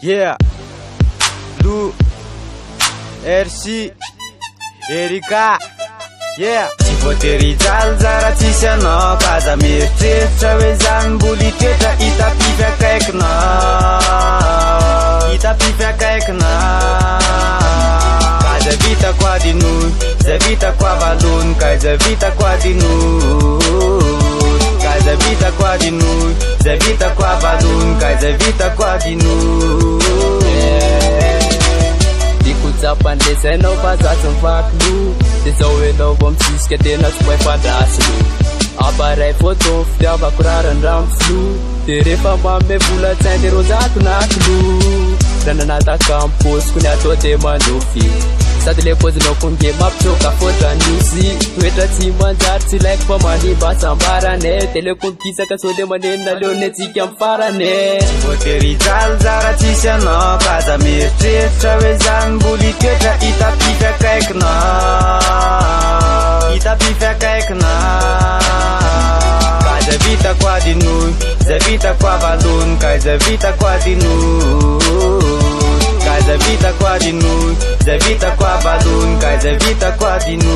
Yeah, Lu, RC, Erika. Yeah, tsy voatery jalzara tsisy anao kaza mieritreritra hoe zany mboly toetra itapifiakaikina kaza vitako adino zay vitako avalony kaza vitako adino kaza vitako adino zay vitako avalony kaza vitako adino Dikutsapandesainao fa zatsy mivakilo de zao enao vao misisika tena tsy mahay fandrasilo appareil photo fitiavako rarandramo filo de rehefa manome vola tsainty rozato na kilo raha nanataka amposiko ny atao de mandofy sady le pozinao konge mampitsoka fotranisy toetra tsy manjary tsy laiko fa manimba sambarane de le konkisaka so de manenina leonetsika amy farane voatery jalzara tsisy anao kaza mieritreritra hoe zany mboly toetra itapifiakaikina kaza vitako adino zay vitako avalony kaza vitako adino kaza vitako adino zay vitako avalony kaza vitako adino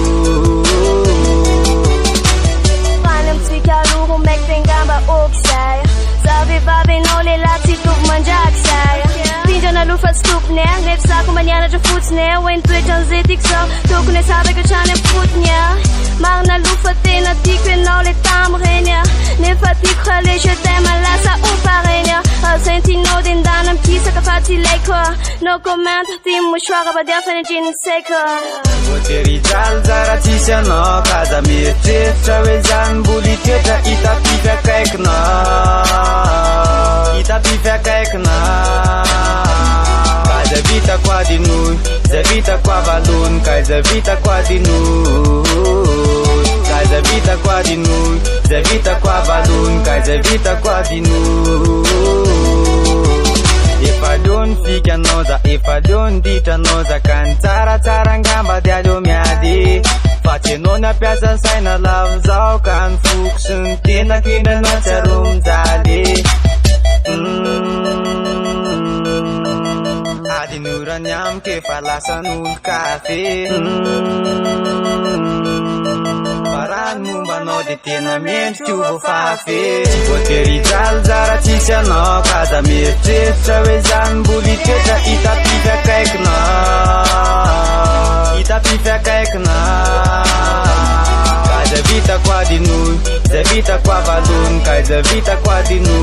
Fany amitsika roa maiky tengamba okisay za vehivavinao lehilahy tsy tovy mandrakisay pindrana lofa tsy tompony rehefa zako manianatra fotsiny hoeny toetra an'izay tiako zao tokony asaraka hatrany amy fotony marina lofa tena tiako ianao le tamireny nefa tiako raha le je t'aime lasa opareny azentinao de ndana mikisaka fa tsy ilaiko no comment ty mouchoir abadia fanendriny saiko voatery jalzara tsisy anao kaza mieritreritra hoe zany mboly toetra itapifiakaikina kaza vitako adino zay vitako avalony kaza vitako adino kaza vitako adino zay vitako avalony kaza vitako adino efa leo ny fikanao za efa leo ny ditranao za ka ny tsaratsara ngamba de aleo miady fa tsy anao ny ampiasa saina lavo zao ka ny foko sy ny tena kindranao tsy aro mijaly adinurany amiko efa lasan'olo kafe farany mombanao de tena mendrika io voafafy tsy voatery jalzara tsisy anao kaza mieritreritra hoe zany mboly toetra itapifiakaikina kaza vitako adino zay vitako avalony kaza vitako adino